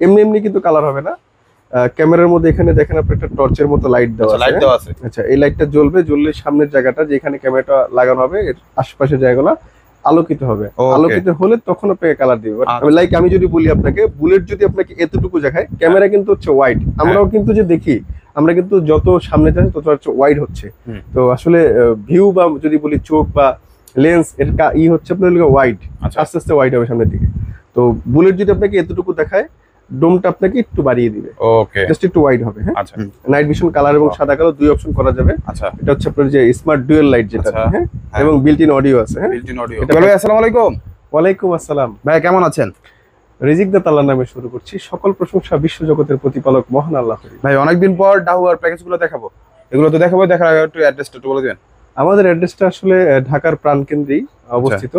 এমনি এমনি কিন্তু কালার হবে না। ক্যামেরার মধ্যে এখানে দেখেন আপনি একটা টর্চের মতো লাইট দেওয়া আছে। লাইট দেওয়া আছে। আচ্ছা, এই লাইটটা জ্বললে সামনের জায়গাটা যেখানে ক্যামেরাটা লাগানো হবে এর আশেপাশের জায়গাগুলো আলোকিত হবে। আলোকিত হলে তখন আপনাকে কালার দিবে। লাইক আমি যদি বলি আপনাকে, বুলেট যদি আপনাকে এতটুকু দেখায়, ক্যামেরা কিন্তু হচ্ছে ওয়াইড। আমরাও কিন্তু যে দেখি, আমরা কিন্তু যত সামনে যাচ্ছি তত হচ্ছে ওয়াইড হচ্ছে। তো আসলে ভিউ বা যদি বলি চোখ বা লেন্স এর হচ্ছে আপনার ওয়াইড, আস্তে আস্তে ওয়াইড হবে সামনের দিকে। তো বুলেট যদি আপনাকে এতটুকু দেখায়, ডোমটা আপনাকে একটু বাড়িয়ে দিবে। ওকে, জাস্ট একটু ওয়াইড হবে। হ্যাঁ, আচ্ছা। নাইট ভিশন কালার এবং সাদা কালো দুই অপশন করা যাবে। আচ্ছা, এটা হচ্ছে আপনার যে স্মার্ট ডুয়াল লাইট যেটা। হ্যাঁ, এবং বিল্ট ইন অডিও আছে। হ্যাঁ, বিল্ট ইন অডিও। ভাই আসসালামু আলাইকুম। ওয়ালাইকুম আসসালাম। ভাই কেমন আছেন? রিজিক দা তাআলার নামে শুরু করছি। সকল প্রশংসা বিশ্ব জগতের প্রতিপালক মহান আল্লাহর। ভাই অনেকদিন পর ডাহুয়ার প্যাকেজগুলো দেখাবো, এগুলো তো দেখাবো, দেখার আগে একটু অ্যাড্রেসটা একটু বলে দিবেন। আমাদের অ্যাড্রেসটা আসলে ঢাকার প্রাণকেন্দ্রেই অবস্থিত।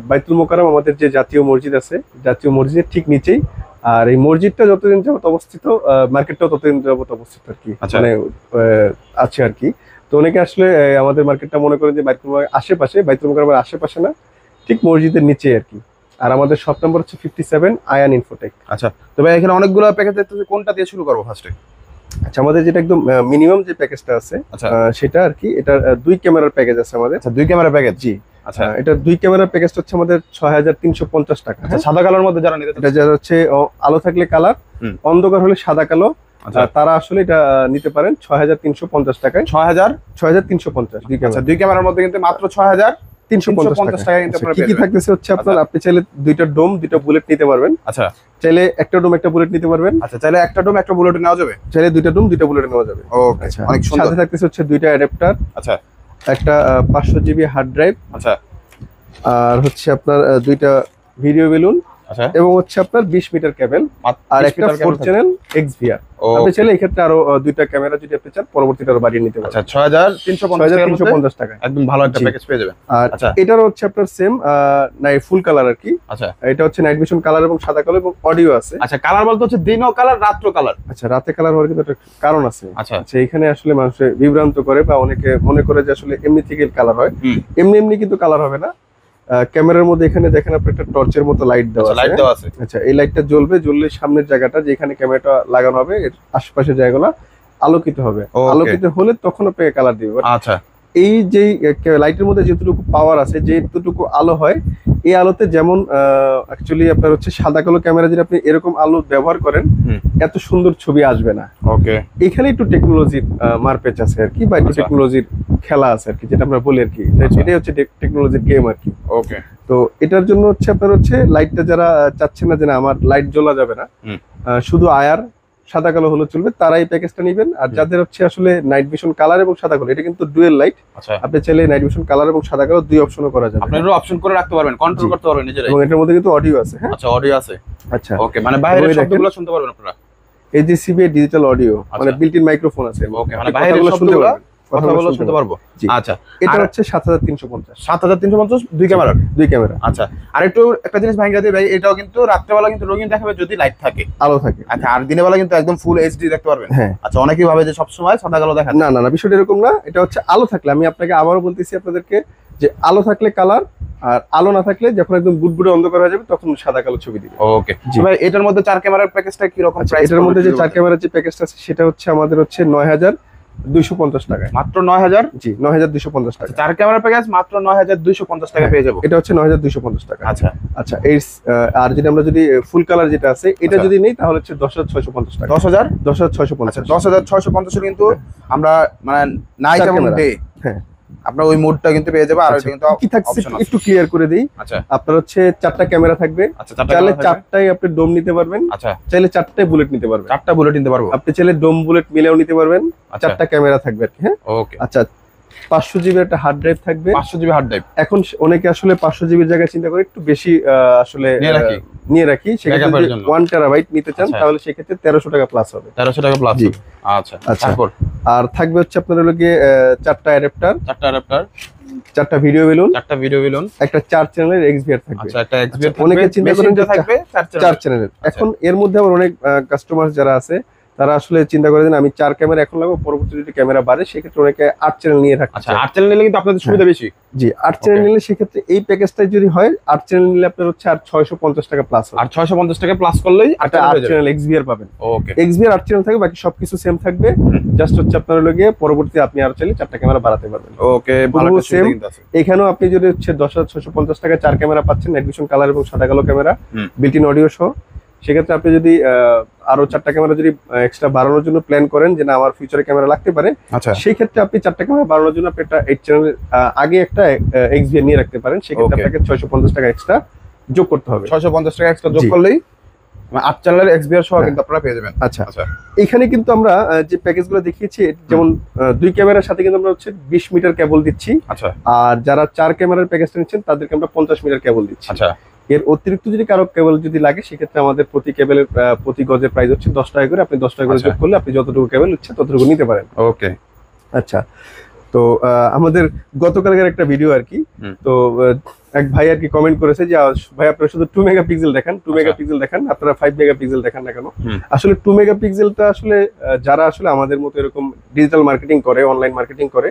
বাইতুল মোকাররম আমাদের যে জাতীয় মসজিদ আছে, জাতীয় মসজিদের ঠিক নিচেই। আর এই মসজিদটা যতদিন যাবত অবস্থিত, মার্কেটটাও ততদিন যাবত অবস্থিত আর কি, মানে আছে আর কি। তো অনেকে আসলে আমাদের মার্কেটটা মনে করেন যে বাইতুল মোকাররমের আশেপাশে, বাইতুল মোকাররমের আশেপাশে না, ঠিক মসজিদের নিচে আর কি। আর আমাদের শপ নাম্বার হচ্ছে 57 আয়ান ইনফোটেক। আচ্ছা, তো ভাই এখানে অনেকগুলো প্যাকেজ দেখতেছি, কোনটা দিয়ে শুরু করবো ফার্স্টে? আচ্ছা, আমাদের যেটা একদম মিনিমাম যে প্যাকেজটা আছে, সেটা আর কি। এটা 2 ক্যামেরার প্যাকেজ আছে আমাদের। আচ্ছা, 2 ক্যামেরা প্যাকেজ। জি, আচ্ছা। এটা 2 ক্যামেরার প্যাকেজটা হচ্ছে আমাদের 6350 টাকা। সাদা কালার মধ্যে যারা নিতে, এটা যারা হচ্ছে আলো থাকলে কালার, অন্ধকার হলে সাদা কালো, তারা আসলে এটা নিতে পারেন 6350 টাকায়। 6350 2 ক্যামেরার মধ্যে কিন্তু মাত্র 6350 টাকা কিন্তু আপনারা কি থাকতেছে হচ্ছে আপনার, আপনি চাইলে দুইটা ডোম দুইটা বুলেট নিতে পারবেন। আচ্ছা, চাইলে একটা ডোম একটা বুলেট নিতে পারবেন। আচ্ছা, চাইলে একটা ডোম একটা বুলেট নেওয়া যাবে, চাইলে দুইটা ডোম দুইটা বুলেট নেওয়া যাবে। ওকে, অনেক সুন্দর। সাথে থাকতেছে হচ্ছে দুইটা অ্যাডাপ্টার। আচ্ছা, একটা 500 জিবি হার্ড ড্রাইভ। আচ্ছা, আর হচ্ছে আপনার দুইটা ভিডিও বেলুন। আচ্ছা, এবং হচ্ছে আপনার 20 মিটার কেবল আর একটা 4 চ্যানেল XVR। আপনি চাইলে এই ক্ষেত্রে আরো দুইটা ক্যামেরা যদি আপনি চান পরবর্তীতে আরো বাড়িয়ে নিতে পারেন। আচ্ছা, 6350 টাকা একদম ভালো একটা প্যাকেজ পেয়ে যাবেন। আর এটার হচ্ছে আপনার সেম ফুল কালার আর কি। আচ্ছা, এটা হচ্ছে নাইট ভিশন কালার এবং সাদা কালো এবং অডিও আছে। আচ্ছা, কালার বলতে হচ্ছে দিনও কালার রাত্র কালার। আচ্ছা, রাতে কালার হওয়ার কিন্তু একটা কারণ আছে। আচ্ছা, আচ্ছা, এখানে আসলে মানুষে বিভ্রান্ত করে বা অনেকে মনে করে যে আসলে এমনি থেকে কালার হয়। এমনি এমনি কিন্তু কালার হবে না। ক্যামেরার মধ্যে এখানে দেখেন আপনি একটা টর্চের মতো লাইট দেওয়া আছে। আচ্ছা, এই লাইটটা জ্বললে সামনের জায়গাটা যেখানে ক্যামেরাটা লাগানো হবে এর আশেপাশের জায়গাগুলো আলোকিত হবে। আলোকিত হলে তখন আপনাকে কালার দিবে। আচ্ছা, এই যে লাইটের মধ্যে যেটুকু পাওয়ার আছে, যেটুকু আলো হয়, এই আলোতে যেমন অ্যাকচুয়ালি আপনার হচ্ছে সাদা কালো ক্যামেরা যদি আপনি এরকম আলো ব্যবহার করেন, এত সুন্দর ছবি আসবে না। ওকে, এখানে একটু টেকনোলজির মারপ্যাচ আছে আর কি, বা একটু টেকনোলজির খেলা আছে আর কি, যেটা আমরা বলি আর কি। এটাই হচ্ছে টেকনোলজির গেম আর কি। ওকে, তো এটার জন্য হচ্ছে আপনার হচ্ছে লাইটটা যারা চাচ্ছে না যে না আমার লাইট জ্বলা যাবে না, শুধু আয়ার সাদা কালো হলে চলবে, তারা এই প্যাকেজটা নেবেন। আর যাদের হচ্ছে আসলে নাইট ভিশন কালার এবং সাদা কালো, এটা কিন্তু ডুয়েল লাইট। আপনি চাইলে নাইট ভিশন কালার এবং সাদা কালো দুই অপশনও করা যাবে। আপনি অপশন করে রাখতে পারবেন, কন্ট্রোল করতে পারবেন নিজেরাই। এবং এটার মধ্যে কিন্তু অডিও আছে। হ্যাঁ, আচ্ছা, অডিও আছে। আচ্ছা, ওকে, মানে বাইরের শব্দগুলো শুনতে পারবেন আপনারা। AGCB ডিজিটাল অডিও, মানে বিল্ট ইন মাইক্রোফোন আছে। ওকে, মানে বাইরের শব্দগুলো কথাগুলো শুনতে পারবো। আচ্ছা, এটা হচ্ছে 7350। 7350 দুই ক্যামেরা। আচ্ছা, আর একটু একটা জিনিস ভাঙিয়ে দিই ভাই, এটাও কিন্তু রাত্রেবেলা কিন্তু রঙিন দেখাবে যদি লাইট থাকে, আলো থাকে। আচ্ছা, আর দিনের বেলা কিন্তু একদম ফুল HD দেখতে পারবেন। হ্যাঁ, আচ্ছা, অনেকেই ভাবে যে সব সময় সাদা কালো দেখায়। না না না, বিষয়টা এরকম না। এটা হচ্ছে আলো থাকলে, আমি আপনাকে আবারও বলতেছি আপনাদেরকে, যে আলো থাকলে কালার, আর আলো না থাকলে যখন একদম বুটবুটে অন্ধকার হয়ে যাবে তখন সাদা কালো ছবি দিবে। ওকে, ভাই এটার মধ্যে 4 ক্যামেরার প্যাকেজটা কি রকম প্রাইস? এটার মধ্যে যে 4 ক্যামেরার যে প্যাকেজটা আছে সেটা হচ্ছে আমাদের হচ্ছে 9250 টাকায়। মাত্র 9000? জি, 9250 টাকা। 4 ক্যামেরার প্যাকেজ মাত্র 9250 টাকা পেয়ে যাবো। এটা হচ্ছে 9250 টাকা। আচ্ছা, আচ্ছা, এই আর যদি আমরা যদি ফুল কালার যেটা আছে এটা যদি নেই তাহলে হচ্ছে 10650 টাকা। 10650। 10650 কিন্তু আমরা মানে নাইট এবং ডে, হ্যাঁ, আপনার ওই মোডটা কিন্তু পেয়ে যাবে। আর এটা কিন্তু কি থাকছে একটু ক্লিয়ার করে দেই। আচ্ছা, আপনার হচ্ছে 4টা ক্যামেরা থাকবে। আচ্ছা, চাইলে 4টাই আপনি ডোম নিতে পারবেন। আচ্ছা, চাইলে 4টাই বুলেট নিতে পারবেন। 4টা বুলেট নিতে পারবো। আপনি চাইলে ডোম বুলেট মিলেও নিতে পারবেন। 4টা ক্যামেরা থাকবে আর কি। হ্যাঁ, ওকে। আচ্ছা, 500 জিবি একটা হার্ড ড্রাইভ থাকবে। 500 জিবি হার্ড ড্রাইভ। এখন অনেকে আসলে 500 জিবির জায়গায় চিন্তা করে একটু বেশি আসলে নিয়ে রাখি। সেক্ষেত্রে 1 টেরাবাইট নিতে চান তাহলে সেক্ষেত্রে 1300 টাকা প্লাস হবে। 1300 টাকা প্লাস। আচ্ছা, তারপর আর থাকবে হচ্ছে আপনার হলো গিয়ে 4টা অ্যাডাপ্টার, 4টা ভিডিও বেলুন, একটা 4 চ্যানেলের XVR থাকবে। আচ্ছা, একটা XVR অনেকে চিন্তা করেন যে থাকবে 4 চ্যানেলের। এখন এর মধ্যে আবার অনেক কাস্টমার যারা আছে তারা আসলে চিন্তা করে দেন আমি 4 ক্যামেরা এখন লাগবো, পরবর্তী যদি ক্যামেরা বাড়ে সেক্ষেত্রে অনেকে 8 চ্যানেল নিয়ে রাখতে আচ্ছা 8 চ্যানেল নিলে কিন্তু আপনাদের সুবিধা বেশি। জি 8 চ্যানেল নিলে সেক্ষেত্রে এই প্যাকেজটা যদি হয় 8 চ্যানেল নিলে আপনার হচ্ছে আর 650 টাকা প্লাস হবে। আর 650 টাকা প্লাস করলেই 8 চ্যানেল XVR পাবেন। ওকে XVR 8 চ্যানেল থাকবে, বাকি সবকিছু সেম থাকবে, জাস্ট হচ্ছে আপনার লগে পরবর্তী আপনি আর চাইলে 4টা ক্যামেরা বাড়াতে পারবেন। ওকে ভালো একটা সুবিধা কিন্তু আছে। এখানেও আপনি যদি হচ্ছে 10,650 টাকা 4 ক্যামেরা পাচ্ছেন, নাইট ভিশন কালার এবং সাদা কালো ক্যামেরা, বিল্ট ইন অডিও সহ, সেক্ষেত্রে আপনি যদি আরো 4টা ক্যামেরা যদি এক্সট্রা বাড়ানোর জন্য প্ল্যান করেন যে না আমার ফিউচারে ক্যামেরা লাগতে পারে, আচ্ছা সেই ক্ষেত্রে আপনি 4টা ক্যামেরা বাড়ানোর জন্য আপনি একটা 8 চ্যানেল আগে একটা XVR নিয়ে রাখতে পারেন, সেক্ষেত্রে আপনাকে 650 টাকা এক্সট্রা যোগ করতে হবে। 650 টাকা এক্সট্রা যোগ করলেই 8 চ্যানেলের XVR সহ কিন্তু আপনারা পেয়ে যাবেন। আচ্ছা আচ্ছা, এখানে কিন্তু আমরা যে প্যাকেজগুলো দেখিয়েছি, যেমন 2 ক্যামেরার সাথে কিন্তু আমরা হচ্ছে 20 মিটার কেবল দিচ্ছি। আচ্ছা আর যারা 4 ক্যামেরার প্যাকেজটা নিচ্ছেন তাদেরকে আমরা 50 মিটার কেবল দিচ্ছি। আচ্ছা এর অতিরিক্ত যদি কারো কেবল যদি লাগে সেক্ষেত্রে আমাদের প্রতি কেবলের প্রতি গজের প্রাইস হচ্ছে 10 টাকা করে। আপনি 10 টাকা করে যোগ করলে আপনি যতটুকু কেবল ইচ্ছে ততটুকু নিতে পারেন। ওকে আচ্ছা, তো আমাদের গতকালকের একটা ভিডিও আর কি, তো এক ভাই আর কি কমেন্ট করেছে যে ভাই আপনারা শুধু 2 মেগাপিক্সেল দেখান, 2 মেগাপিক্সেল দেখান, আপনারা 5 মেগাপিক্সেল দেখান না কেন? আসলে 2 মেগাপিক্সেলটা আসলে যারা আসলে আমাদের মতো এরকম ডিজিটাল মার্কেটিং করে, অনলাইন মার্কেটিং করে,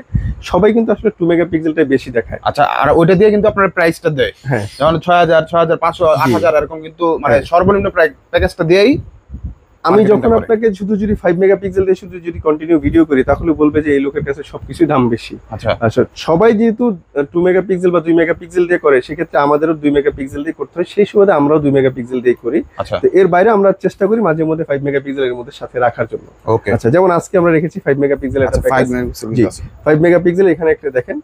সবাই কিন্তু আসলে 2 মেগাপিক্সেলটাই বেশি দেখায়। আচ্ছা, আর ওইটা দিয়ে কিন্তু আপনারা প্রাইসটা দেয়, হ্যাঁ, যেমন 6000 6500 8000 এরকম, কিন্তু মানে সর্বনিম্ন প্যাকেজটা দিয়েই আমি যখন আপনাকে শুধু যদি 5 মেগাপিক্সেল দিয়ে শুধু যদি কন্টিনিউ ভিডিও করি তাহলে বলবে যে এই লোকের কাছে সবকিছু দাম বেশি। আচ্ছা আচ্ছা, সবাই যেহেতু 2 মেগাপিক্সেল বা 2 মেগাপিক্সেল দিয়ে করে, সেক্ষেত্রে আমাদেরও 2 মেগাপিক্সেল দিয়ে করতে হয়, সেই সুবাদে আমরাও 2 মেগাপিক্সেল দিয়ে করি। আচ্ছা, তো এর বাইরে আমরা চেষ্টা করি মাঝে মধ্যে 5 মেগাপিক্সেলের মধ্যে সাথে রাখার জন্য। ওকে আচ্ছা, যেমন আজকে আমরা রেখেছি 5 মেগাপিক্সেল একটা প্যাকেজ। 5 মেগাপিক্সেল এখানে একটা দেখেন,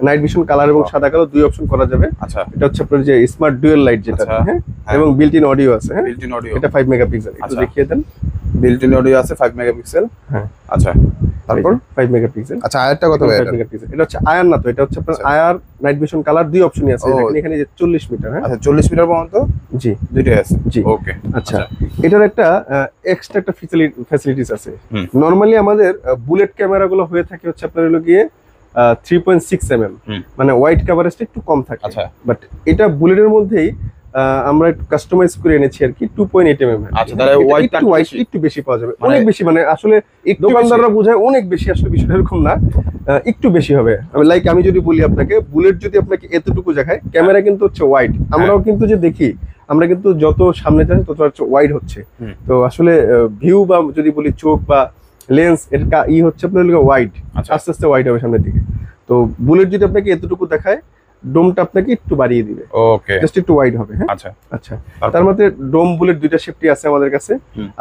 নাইট ভিশন কালার এবং সাদা কালো 2 অপশন করা যাবে। আচ্ছা, এটা হচ্ছে আপনার যে স্মার্ট ডুয়াল লাইট যেটা, হ্যাঁ, এবং বিল্ট ইন অডিও আছে। হ্যাঁ, বিল্ট ইন অডিও, এটা 5 মেগাপিক্সেল। একটু দেখিয়ে দেন। বিল্ট ইন অডিও আছে 5 মেগাপিক্সেল। হ্যাঁ, আচ্ছা, তারপর 5 মেগাপিক্সেল। আচ্ছা, আয়ারটা কত ভাই? 5 মেগাপিক্সেল। এটা হচ্ছে আয়ার না, তো এটা হচ্ছে আপনার আয়ার নাইট ভিশন কালার 2 অপশনই আছে। দেখেন এখানে যে 40 মিটার। হ্যাঁ, আচ্ছা 40 মিটার পর্যন্ত জি দুইটাই আছে। জি, ওকে। আচ্ছা, এটার একটা এক্সট্রা একটা ফ্যাসিলিটিস আছে। নরমালি আমাদের বুলেট ক্যামেরাগুলো হয়ে থাকে হচ্ছে আপনার হলো গিয়ে 3.6 mm, মানে ওয়াইড কভারেজটা একটু কম থাকে। আচ্ছা, বাট এটা বুলেটের মধ্যেই আমরা একটু কাস্টমাইজ করে এনেছি আর কি 2.8 mm। আচ্ছা, তাহলে ওয়াইডটা একটু বেশি পাওয়া যাবে, অনেক বেশি, মানে আসলে দোকানদাররা বোঝায় অনেক বেশি, আসলে বিষয়টা এরকম না, একটু বেশি হবে। আমি যদি বলি আপনাকে, বুলেট যদি আপনাকে এতটুকু দেখায়, ক্যামেরা কিন্তু হচ্ছে ওয়াইড, আমরাও কিন্তু যে দেখি, আমরা কিন্তু যত সামনে যাচ্ছি তত হচ্ছে ওয়াইড হচ্ছে। তো আসলে ভিউ বা যদি বলি চোখ বা লেন্স, এর হচ্ছে আপনার ওয়াইড, আস্তে আস্তে ওয়াইড হবে সামনের দিকে। তো বুলেট যদি আপনাকে এতটুকু দেখায়, ডোমটা আপনাকে একটু বাড়িয়ে দিবে, ওকে, জাস্ট একটু ওয়াইড হবে। হ্যাঁ, আচ্ছা আচ্ছা, তার মধ্যে ডোম বুলেট দুইটা সেফটি আছে আমাদের কাছে।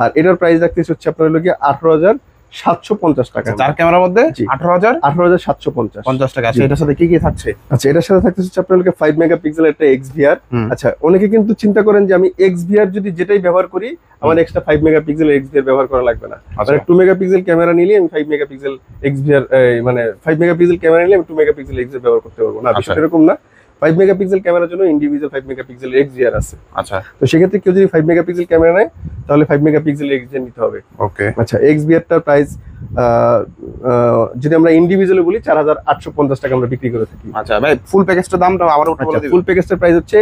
আর এটার প্রাইস রাখতেছি হচ্ছে আপনার হলো গিয়ে 18,750 টাকা। 4 ক্যামেরার মধ্যে 18,750 টাকা। আচ্ছা, এটার সাথে কি কি থাকছে? আচ্ছা, এটার সাথে থাকতেছে হচ্ছে আপনার হলো 5 মেগাপিক্সেল একটা XVR। আচ্ছা, অনেকে কিন্তু চিন্তা করেন যে আমি XVR যদি যেটাই ব্যবহার করি আমার এক্সট্রা 5 মেগাপিক্সেল XVR ব্যবহার করা লাগবে না। মানে 2 মেগাপিক্সেল ক্যামেরা নিলে আমি 5 মেগাপিক্সেল XVR, মানে 5 মেগাপিক্সেল ক্যামেরা নিলে আমি 2 মেগাপিক্সেল XVR ব্যবহার করতে পারবো না, বিষয়টা এরকম না। 5 মেগাপিক্সেল ক্যামেরার জন্য ইন্ডিভিজুয়াল 5 মেগাপিক্সেল XVR আছে। আচ্ছা, তো সেক্ষেত্রে কেউ যদি 5 মেগাপিক্সেল ক্যামেরা নেয় তাহলে 5 মেগাপিক্সেল XVR নিতে হবে। ওকে। আচ্ছা, XVR টার প্রাইস যদি আমরা ইন্ডিভিজুয়ালি বলি 4,850 টাকা আমরা বিক্রি করে থাকি। আচ্ছা ভাই, ফুল প্যাকেজটার দামটা আবার একটু বলে দিবেন। ফুল প্যাকেজটার প্রাইস হচ্ছে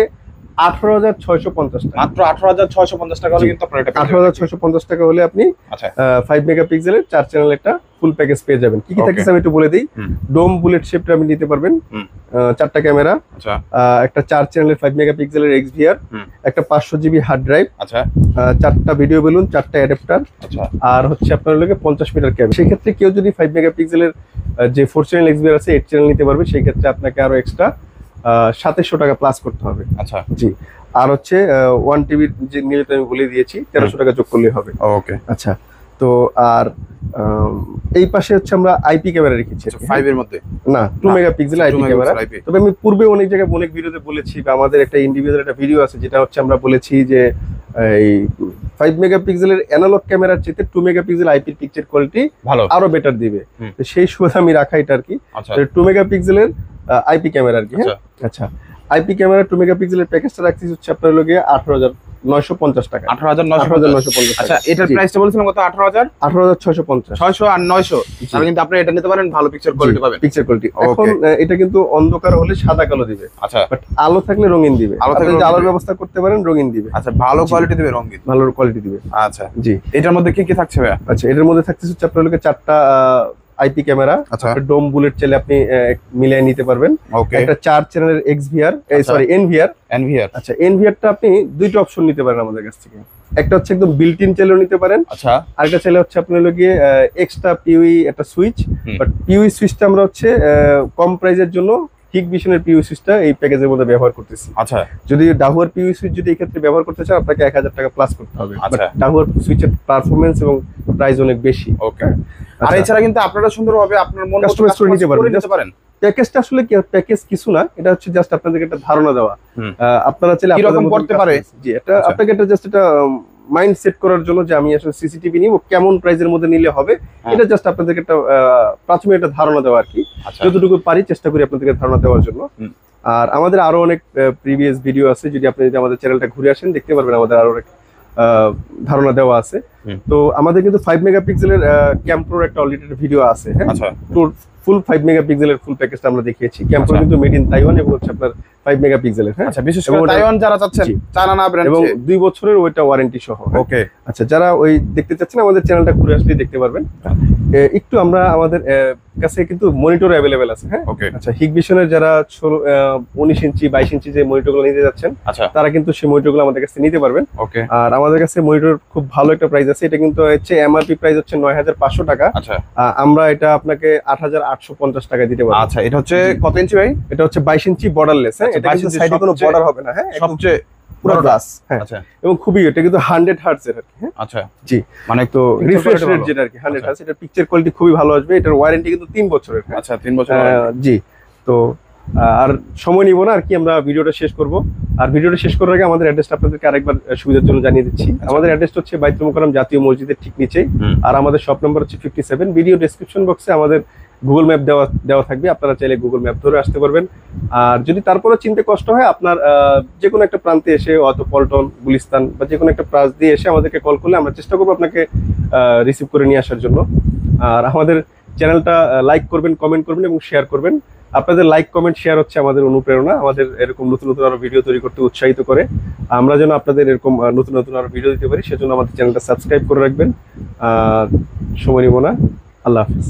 18,650 টাকা। মাত্র 18,650 টাকা হলে কিন্তু আপনারা এটা 18,650 টাকা হলে আপনি আচ্ছা 5 মেগাপিক্সেলের 4 চ্যানেল একটা ফুল প্যাকেজ পেয়ে যাবেন। কি কি থাকছে আমি একটু বলে দিই। ডোম বুলেট শেপটা আপনি নিতে পারবেন, 4টা ক্যামেরা, আচ্ছা একটা 4 চ্যানেলের 5 মেগাপিক্সেলের XVR, একটা 500 GB হার্ড ড্রাইভ, আচ্ছা 4টা ভিডিও বেলুন, 4টা অ্যাডাপ্টার, আচ্ছা, আর হচ্ছে আপনার লোকে 50 মিটার ক্যামেরা। সেক্ষেত্রে কেউ যদি 5 মেগাপিক্সেলের যে 4 চ্যানেল XVR আছে 8 চ্যানেল নিতে পারবে, সেই ক্ষেত্রে আপনাকে আরো এক্সট্রা 2700 টাকা প্লাস করতে হবে। আচ্ছা জি, আর হচ্ছে 1 টিবি যে নিলে তো আমি বলে দিয়েছি 1300 টাকা যোগ করলে হবে। ওকে। আচ্ছা, তো আর এই পাশে হচ্ছে আমরা আইপি ক্যামেরা রেখেছি 5 এর মধ্যে, না 2 মেগাপিক্সেল আইপি ক্যামেরা। তবে আমি পূর্বে অনেক জায়গায় অনেক ভিডিওতে বলেছি, বা আমাদের একটা ইন্ডিভিজুয়াল একটা ভিডিও আছে যেটা হচ্ছে আমরা বলেছি যে এই 5 মেগাপিক্সেলের অ্যানালগ ক্যামেরার চেয়ে 2 মেগাপিক্সেল আইপি পিকচার কোয়ালিটি ভালো, আরো বেটার দিবে। তো সেই সুবাদে আমি রাখা এটা আর কি। আচ্ছা 2 মেগাপিক্সেলের আইপি ক্যামেরা আর কি। হ্যাঁ, আচ্ছা, আইপি ক্যামেরা 2 মেগাপিক্সেলের প্যাকেজটা রাখছি হচ্ছে আপনার লগে 18,950 টাকা। 18,950। আচ্ছা, এটার প্রাইসটা বলছিলাম কত? 18,650। 600 আর 900। তাহলে কিন্তু আপনি এটা নিতে পারেন, ভালো পিকচার কোয়ালিটি পাবেন। Picture quality. এখন এটা কিন্তু অন্ধকার হলে সাদা কালো দিবে। আচ্ছা, বাট আলো থাকলে রঙিন দিবে। আপনি যদি আলোর ব্যবস্থা করতে পারেন রঙিন দিবে। আচ্ছা, ভালো কোয়ালিটি দিবে, রঙিন ভালো কোয়ালিটি দিবে। আচ্ছা জি। এটার মধ্যে কি কি থাকছে ভাইয়া? আচ্ছা, এটার মধ্যে থাকছে হচ্ছে আপনার লগে 4টা আইপি ক্যামেরা। আচ্ছা, ডোম বুলেট চাইলে আপনি মিলিয়ে নিতে পারবেন। ওকে। একটা 4 চ্যানেলের এক্সভিআর, সরি এনভিআর। আচ্ছা, এনভিআরটা আপনি দুইটা অপশন নিতে পারেন আমাদের কাছ থেকে। একটা হচ্ছে একদম বিল্ট ইন চাইলেও নিতে পারেন। আচ্ছা, আরেকটা চাইলে হচ্ছে আপনার লগে এক্সট্রা পিউই একটা সুইচ। বাট পিউই সুইচটা আমরা হচ্ছে কম প্রাইসের জন্য হিগভিশনের পিউই সুইচটা এই প্যাকেজের মধ্যে ব্যবহার করতেছি। আচ্ছা, যদি ডাহুয়ার পিউই সুইচ যদি এই ক্ষেত্রে ব্যবহার করতে চান আপনাকে 1000 টাকা প্লাস করতে হবে। আচ্ছা, ডাহুয়ার সুইচের পারফরম্যান্স এবং প্রাইস অনেক বেশি। ওকে। আর এছাড়া কিন্তু আপনারা সুন্দরভাবে আপনার মন মতো কাস্টমাইজ করে নিতে পারেন। প্যাকেজটা আসলে কি প্যাকেজ কিছু না, এটা হচ্ছে জাস্ট আপনাদেরকে একটা ধারণা দেওয়া। আপনারা চাইলে কি রকম করতে পারে। জি, এটা আপনাকে এটা জাস্ট এটা মাইন্ড সেট করার জন্য যে আমি আসলে সিসিটিভি নিব কেমন প্রাইসের মধ্যে নিলে হবে, এটা জাস্ট আপনাদেরকে একটা প্রাথমিক একটা ধারণা দেওয়া আর কি। যতটুকু পারি চেষ্টা করি আপনাদেরকে ধারণা দেওয়ার জন্য। আর আমাদের আরো অনেক প্রিভিয়াস ভিডিও আছে, যদি আপনি যদি আমাদের চ্যানেলটা ঘুরে আসেন দেখতে পারবেন আমাদের আরো অনেক ধারণা দেওয়া আছে। তো আমাদের কিন্তু 5 মেগাপিক্সেলের ক্যাম্প্রোর একটা অলরেডি ভিডিও আছে। হ্যাঁ, আচ্ছা, ফুল 5 মেগাপিক্সেলের ফুল প্যাকেজটা আমরা দেখিয়েছি। ক্যাম্প্রো কিন্তু মেড ইন তাইওয়ান এবং হচ্ছে আপনার 5 মেগাপিক্সেলের। হ্যাঁ, আচ্ছা, বিশেষ করে তাইওয়ান যারা চাচ্ছেন, চায়না না ব্র্যান্ড, এবং 2 বছরের ওইটা ওয়ারেন্টি সহ। ওকে। আচ্ছা, যারা ওই দেখতে চাচ্ছেন আমাদের চ্যানেলটা ঘুরে আসলে দেখতে পারবেন। একটু আমরা আমাদের কাছে কিন্তু মনিটর অ্যাভেলেবেল আছে। হ্যাঁ, ওকে। আচ্ছা, হিগভিশনের যারা 19 ইঞ্চি 22 ইঞ্চি যে মনিটরগুলো নিতে যাচ্ছেন, আচ্ছা, তারা কিন্তু সেই মনিটরগুলো আমাদের কাছে নিতে পারবেন। ওকে। আর আমাদের কাছে মনিটর খুব ভালো একটা প্রাইস আছে। এটা কিন্তু হচ্ছে এমআরপি প্রাইস হচ্ছে 9,500 টাকা। আচ্ছা, আমরা এটা আপনাকে 8,850 টাকা দিতে পারবো। আচ্ছা, এটা হচ্ছে কত ইঞ্চি ভাই? এটা হচ্ছে 22 ইঞ্চি বর্ডারলেস। হ্যাঁ, এটা কিন্তু সাইডে কোনো বর্ডার হবে না। হ্যাঁ, সবচেয়ে পুরো গ্লাস। হ্যাঁ, আচ্ছা, এবং খুবই এটা কিন্তু 100 হার্টজ এর আর কি। হ্যাঁ, আচ্ছা, জি, মানে তো রিফ্রেশ রেট যেটা আর কি 100 হার্টজ, এটা পিকচার কোয়ালিটি খুবই ভালো আসবে। এটার ওয়ারেন্টি কিন্তু 3 বছরের। আচ্ছা, 3 বছর। জি। তো আর সময় নিব না আর কি, আমরা ভিডিওটা শেষ করব। আর ভিডিওটা শেষ করার আগে আমাদের অ্যাড্রেসটা আপনাদেরকে আরেকবার সুবিধার জন্য জানিয়ে দিচ্ছি। আমাদের অ্যাড্রেসটা হচ্ছে বাইতুল মোকাররম জাতীয় মসজিদের ঠিক নিচেই। আর আমাদের শপ নাম্বার হচ্ছে 57। ভিডিও ডেসক্রিপশন বক্সে আমাদের গুগল ম্যাপ দেওয়া থাকবে, আপনারা চাইলে গুগল ম্যাপ ধরে আসতে পারবেন। আর যদি তারপরে চিনতে কষ্ট হয়, আপনার যে কোনো একটা প্রান্তে এসে, অত পল্টন, গুলিস্তান বা যে কোনো একটা প্রান্ত দিয়ে এসে আমাদেরকে কল করলে আমরা চেষ্টা করবো আপনাকে রিসিভ করে নিয়ে আসার জন্য। আর আমাদের চ্যানেলটা লাইক করবেন, কমেন্ট করবেন এবং শেয়ার করবেন। আপনাদের লাইক, কমেন্ট, শেয়ার হচ্ছে আমাদের অনুপ্রেরণা, আমাদের এরকম নতুন নতুন আরো ভিডিও তৈরি করতে উৎসাহিত করে। আমরা যেন আপনাদের এরকম নতুন নতুন আরো ভিডিও দিতে পারি, সেজন্য আমাদের চ্যানেলটা সাবস্ক্রাইব করে রাখবেন। সময় নিব না। আল্লাহ হাফিজ।